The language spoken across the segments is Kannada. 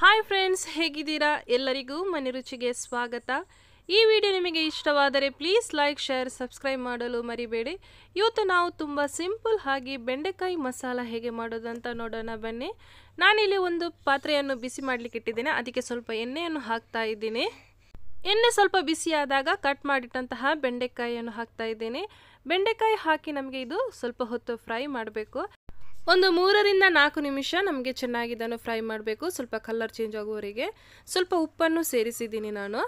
ಹಾಯ್ ಫ್ರೆಂಡ್ಸ್, ಹೇಗಿದ್ದೀರಾ? ಎಲ್ಲರಿಗೂ ಮನೆ ರುಚಿಗೆ ಸ್ವಾಗತ. ಈ ವಿಡಿಯೋ ನಿಮಗೆ ಇಷ್ಟವಾದರೆ ಪ್ಲೀಸ್ ಲೈಕ್, ಶೇರ್, ಸಬ್ಸ್ಕ್ರೈಬ್ ಮಾಡಲು ಮರಿಬೇಡಿ. ಇವತ್ತು ನಾವು ತುಂಬ ಸಿಂಪಲ್ ಆಗಿ ಬೆಂಡೆಕಾಯಿ ಮಸಾಲ ಹೇಗೆ ಮಾಡೋದಂತ ನೋಡೋಣ ಬನ್ನಿ. ನಾನಿಲ್ಲಿ ಒಂದು ಪಾತ್ರೆಯನ್ನು ಬಿಸಿ ಮಾಡಲಿಕ್ಕೆ ಇಟ್ಟಿದ್ದೇನೆ. ಅದಕ್ಕೆ ಸ್ವಲ್ಪ ಎಣ್ಣೆಯನ್ನು ಹಾಕ್ತಾ ಇದ್ದೀನಿ. ಎಣ್ಣೆ ಸ್ವಲ್ಪ ಬಿಸಿಯಾದಾಗ ಕಟ್ ಮಾಡಿಟ್ಟಂತಹ ಬೆಂಡೆಕಾಯಿಯನ್ನು ಹಾಕ್ತಾ ಇದ್ದೇನೆ. ಬೆಂಡೆಕಾಯಿ ಹಾಕಿ ನಮಗೆ ಇದು ಸ್ವಲ್ಪ ಹೊತ್ತು ಫ್ರೈ ಮಾಡಬೇಕು. ಒಂದು 3 ರಿಂದ 4 ನಿಮಿಷ ನಮಗೆ ಚೆನ್ನಾಗಿ ಇದನ್ನು ಫ್ರೈ ಮಾಡಬೇಕು. ಸ್ವಲ್ಪ ಕಲರ್ ಚೇಂಜ್ ಆಗುವವರೆಗೆ ಸ್ವಲ್ಪ ಉಪ್ಪನ್ನು ಸೇರಿಸಿದ್ದೀನಿ ನಾನು.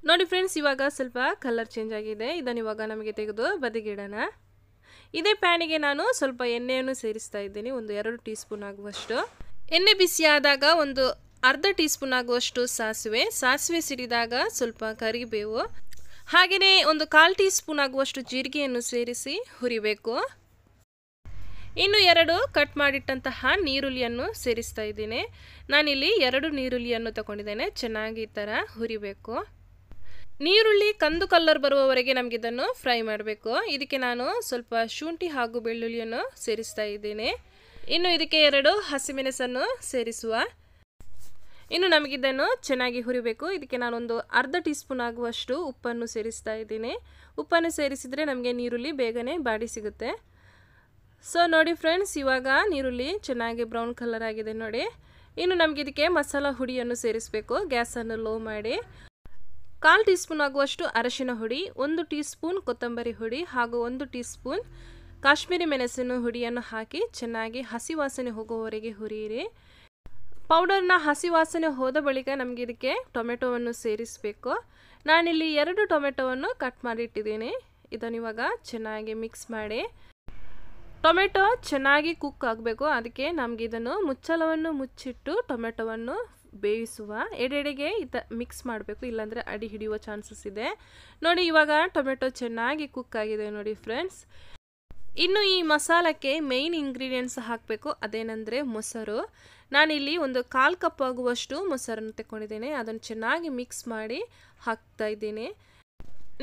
ನೋಡಿ ಫ್ರೆಂಡ್ಸ್, ಇವಾಗ ಸ್ವಲ್ಪ ಕಲರ್ ಚೇಂಜ್ ಆಗಿದೆ. ಇದನ್ನು ಇವಾಗ ನಮಗೆ ತೆಗೆದು ಬದಿಗಿಡೋಣ. ಇದೇ ಪ್ಯಾನಿಗೆ ನಾನು ಸ್ವಲ್ಪ ಎಣ್ಣೆಯನ್ನು ಸೇರಿಸ್ತಾ ಇದ್ದೀನಿ, ಒಂದು 2 ಟೀ ಸ್ಪೂನ್ ಆಗುವಷ್ಟು. ಎಣ್ಣೆ ಬಿಸಿಯಾದಾಗ ಒಂದು ಅರ್ಧ ಟೀ ಸ್ಪೂನ್ ಆಗುವಷ್ಟು ಸಾಸಿವೆ ಸಿಡಿದಾಗ ಸ್ವಲ್ಪ ಕರಿಬೇವು, ಹಾಗೆಯೇ ಒಂದು 1/4 ಟೀ ಸ್ಪೂನ್ ಆಗುವಷ್ಟು ಜೀರಿಗೆಯನ್ನು ಸೇರಿಸಿ ಹುರಿಬೇಕು. ಇನ್ನು 2 ಕಟ್ ಮಾಡಿಟ್ಟಂತಹ ನೀರುಳ್ಳಿಯನ್ನು ಸೇರಿಸ್ತಾ ಇದ್ದೀನಿ. ನಾನಿಲ್ಲಿ 2 ನೀರುಳ್ಳಿಯನ್ನು ತಗೊಂಡಿದ್ದೇನೆ. ಚೆನ್ನಾಗಿ ಈ ಥರ ಹುರಿಬೇಕು. ನೀರುಳ್ಳಿ ಕಂದು ಕಲರ್ ಬರುವವರೆಗೆ ನಮಗೆ ಇದನ್ನು ಫ್ರೈ ಮಾಡಬೇಕು. ಇದಕ್ಕೆ ನಾನು ಸ್ವಲ್ಪ ಶುಂಠಿ ಹಾಗೂ ಬೆಳ್ಳುಳ್ಳಿಯನ್ನು ಸೇರಿಸ್ತಾ ಇದ್ದೀನಿ. ಇನ್ನು ಇದಕ್ಕೆ 2 ಹಸಿಮೆಣಸನ್ನು ಸೇರಿಸುವ. ಇನ್ನು ನಮಗಿದನ್ನು ಚೆನ್ನಾಗಿ ಹುರಿಬೇಕು. ಇದಕ್ಕೆ ನಾನೊಂದು ಅರ್ಧ ಟೀ ಸ್ಪೂನ್ ಆಗುವಷ್ಟು ಉಪ್ಪನ್ನು ಸೇರಿಸ್ತಾ ಇದ್ದೀನಿ. ಉಪ್ಪನ್ನು ಸೇರಿಸಿದರೆ ನಮಗೆ ನೀರುಳ್ಳಿ ಬೇಗನೆ ಬಾಡಿ ಸಿಗುತ್ತೆ. ಸೊ ನೋಡಿ ಫ್ರೆಂಡ್ಸ್, ಇವಾಗ ನೀರುಳ್ಳಿ ಚೆನ್ನಾಗಿ ಬ್ರೌನ್ ಕಲರ್ ಆಗಿದೆ ನೋಡಿ. ಇನ್ನು ನಮಗೆ ಇದಕ್ಕೆ ಮಸಾಲ ಹುಡಿಯನ್ನು ಸೇರಿಸಬೇಕು. ಗ್ಯಾಸನ್ನು ಲೋ ಮಾಡಿ 1/4 ಟೀ ಸ್ಪೂನ್ ಆಗುವಷ್ಟು ಅರಶಿನ ಹುಡಿ, 1 ಟೀ ಸ್ಪೂನ್ ಕೊತ್ತಂಬರಿ ಹುಡಿ ಹಾಗೂ 1 ಟೀ ಸ್ಪೂನ್ ಕಾಶ್ಮೀರಿ ಮೆಣಸಿನ ಹುಡಿಯನ್ನು ಹಾಕಿ ಚೆನ್ನಾಗಿ ಹಸಿ ವಾಸನೆ ಹೋಗುವವರೆಗೆ ಹುರಿಯಿರಿ. ಪೌಡರ್ನ ಹಸಿ ವಾಸನೆ ಹೋದ ಬಳಿಕ ನಮಗೆ ಇದಕ್ಕೆ ಟೊಮೆಟೊವನ್ನು ಸೇರಿಸಬೇಕು. ನಾನಿಲ್ಲಿ 2 ಟೊಮೆಟೊವನ್ನು ಕಟ್ ಮಾಡಿಟ್ಟಿದ್ದೀನಿ. ಇದನ್ನು ಇವಾಗ ಚೆನ್ನಾಗಿ ಮಿಕ್ಸ್ ಮಾಡಿ. ಟೊಮೆಟೊ ಚೆನ್ನಾಗಿ ಕುಕ್ ಆಗಬೇಕು. ಅದಕ್ಕೆ ನಮಗೆ ಇದನ್ನು ಮುಚ್ಚಳವನ್ನು ಮುಚ್ಚಿಟ್ಟು ಟೊಮೆಟೊವನ್ನು ಬೇಯಿಸುವ. ಎಡೆಗೆ ಮಿಕ್ಸ್ ಮಾಡಬೇಕು, ಇಲ್ಲಾಂದರೆ ಅಡಿ ಹಿಡಿಯುವ ಚಾನ್ಸಸ್ ಇದೆ. ನೋಡಿ ಇವಾಗ ಟೊಮೆಟೊ ಚೆನ್ನಾಗಿ ಕುಕ್ ಆಗಿದೆ ನೋಡಿ ಫ್ರೆಂಡ್ಸ್. ಇನ್ನು ಈ ಮಸಾಲಕ್ಕೆ ಮೇಯ್ನ್ ಇಂಗ್ರೀಡಿಯೆಂಟ್ಸ್ ಹಾಕಬೇಕು. ಅದೇನೆಂದರೆ ಮೊಸರು. ನಾನಿಲ್ಲಿ ಒಂದು 1/4 ಕಪ್ ಆಗುವಷ್ಟು ಮೊಸರನ್ನು ತಗೊಂಡಿದ್ದೇನೆ. ಅದನ್ನು ಚೆನ್ನಾಗಿ ಮಿಕ್ಸ್ ಮಾಡಿ ಹಾಕ್ತಾ ಇದ್ದೀನಿ.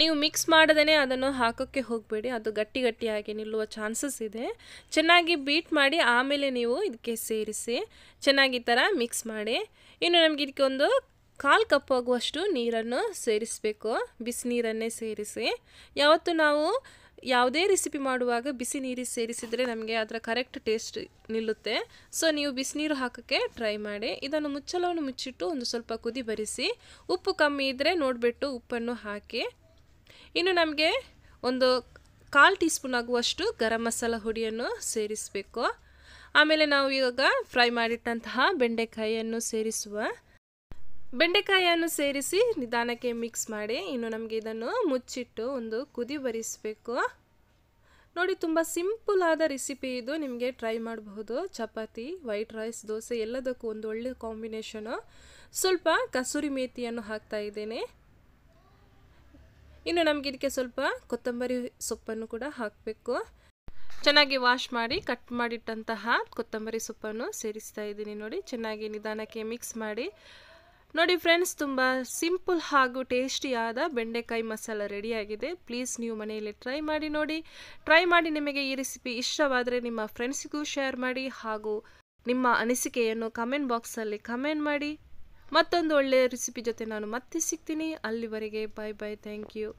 ನೀವು ಮಿಕ್ಸ್ ಮಾಡದೇ ಅದನ್ನು ಹಾಕೋಕ್ಕೆ ಹೋಗಬೇಡಿ, ಅದು ಗಟ್ಟಿಯಾಗಿ ನಿಲ್ಲುವ ಚಾನ್ಸಸ್ ಇದೆ. ಚೆನ್ನಾಗಿ ಬೀಟ್ ಮಾಡಿ ಆಮೇಲೆ ನೀವು ಇದಕ್ಕೆ ಸೇರಿಸಿ ಚೆನ್ನಾಗಿ ಈ ಥರ ಮಿಕ್ಸ್ ಮಾಡಿ. ಇನ್ನು ನಮಗೆ ಇದಕ್ಕೆ ಒಂದು 1/4 ಕಪ್ ಆಗುವಷ್ಟು ನೀರನ್ನು ಸೇರಿಸಬೇಕು. ಬಿಸಿ ನೀರನ್ನೇ ಸೇರಿಸಿ. ಯಾವತ್ತು ನಾವು ಯಾವುದೇ ರೆಸಿಪಿ ಮಾಡುವಾಗ ಬಿಸಿ ನೀರು ಸೇರಿಸಿದರೆ ನಮಗೆ ಅದರ ಕರೆಕ್ಟ್ ಟೇಸ್ಟ್ ನಿಲ್ಲುತ್ತೆ. ಸೊ ನೀವು ಬಿಸಿನೀರು ಹಾಕೋಕ್ಕೆ ಟ್ರೈ ಮಾಡಿ. ಇದನ್ನು ಮುಚ್ಚಳವನ್ನು ಮುಚ್ಚಿಟ್ಟು ಒಂದು ಸ್ವಲ್ಪ ಕುದಿ ಬರಿಸಿ. ಉಪ್ಪು ಕಮ್ಮಿ ಇದ್ದರೆ ನೋಡಿಬಿಟ್ಟು ಉಪ್ಪನ್ನು ಹಾಕಿ. ಇನ್ನು ನಮಗೆ ಒಂದು 1/4 ಟೀ ಸ್ಪೂನ್ ಆಗುವಷ್ಟು ಗರಂ ಮಸಾಲ ಹುಡಿಯನ್ನು ಸೇರಿಸಬೇಕು. ಆಮೇಲೆ ನಾವು ಇವಾಗ ಫ್ರೈ ಮಾಡಿಟ್ಟಂತಹ ಬೆಂಡೆಕಾಯಿಯನ್ನು ಸೇರಿಸುವ. ಬೆಂಡೆಕಾಯಿಯನ್ನು ಸೇರಿಸಿ ನಿಧಾನಕ್ಕೆ ಮಿಕ್ಸ್ ಮಾಡಿ. ಇನ್ನು ನಮಗೆ ಇದನ್ನು ಮುಚ್ಚಿಟ್ಟು ಒಂದು ಕುದಿ ಬರಿಸಬೇಕು. ನೋಡಿ, ತುಂಬ ಸಿಂಪಲ್ ಆದ ರೆಸಿಪಿ ಇದು. ನಿಮಗೆ ಟ್ರೈ ಮಾಡಬಹುದು. ಚಪಾತಿ, ವೈಟ್ ರೈಸ್, ದೋಸೆ ಎಲ್ಲದಕ್ಕೂ ಒಂದು ಒಳ್ಳೆ ಕಾಂಬಿನೇಷನು. ಸ್ವಲ್ಪ ಕಸೂರಿ ಮೇಥಿಯನ್ನು ಹಾಕ್ತಾ ಇದ್ದೇನೆ. ಇನ್ನು ನಮಗೆ ಇದಕ್ಕೆ ಸ್ವಲ್ಪ ಕೊತ್ತಂಬರಿ ಸೊಪ್ಪನ್ನು ಕೂಡ ಹಾಕಬೇಕು. ಚೆನ್ನಾಗಿ ವಾಶ್ ಮಾಡಿ ಕಟ್ ಮಾಡಿಟ್ಟಂತಹ ಕೊತ್ತಂಬರಿ ಸೊಪ್ಪನ್ನು ಸೇರಿಸ್ತಾ ಇದ್ದೀನಿ. ನೋಡಿ, ಚೆನ್ನಾಗಿ ನಿಧಾನಕ್ಕೆ ಮಿಕ್ಸ್ ಮಾಡಿ. ನೋಡಿ ಫ್ರೆಂಡ್ಸ್, ತುಂಬ ಸಿಂಪಲ್ ಹಾಗೂ ಟೇಸ್ಟಿಯಾದ ಬೆಂಡೆಕಾಯಿ ಮಸಾಲ ರೆಡಿಯಾಗಿದೆ. ಪ್ಲೀಸ್ ನೀವು ಮನೆಯಲ್ಲಿ ಟ್ರೈ ಮಾಡಿ ನೋಡಿ. ಟ್ರೈ ಮಾಡಿ ನಿಮಗೆ ಈ ರೆಸಿಪಿ ಇಷ್ಟವಾದರೆ ನಿಮ್ಮ ಫ್ರೆಂಡ್ಸಿಗೂ ಶೇರ್ ಮಾಡಿ ಹಾಗೂ ನಿಮ್ಮ ಅನಿಸಿಕೆಯನ್ನು ಕಮೆಂಟ್ ಬಾಕ್ಸಲ್ಲಿ ಕಮೆಂಟ್ ಮಾಡಿ. ಮತ್ತೊಂದು ಒಳ್ಳೆಯ ರೆಸಿಪಿ ಜೊತೆ ನಾನು ಮತ್ತೆ ಸಿಗ್ತೀನಿ. ಅಲ್ಲಿವರೆಗೆ ಬಾಯ್ ಬಾಯ್. Thank you.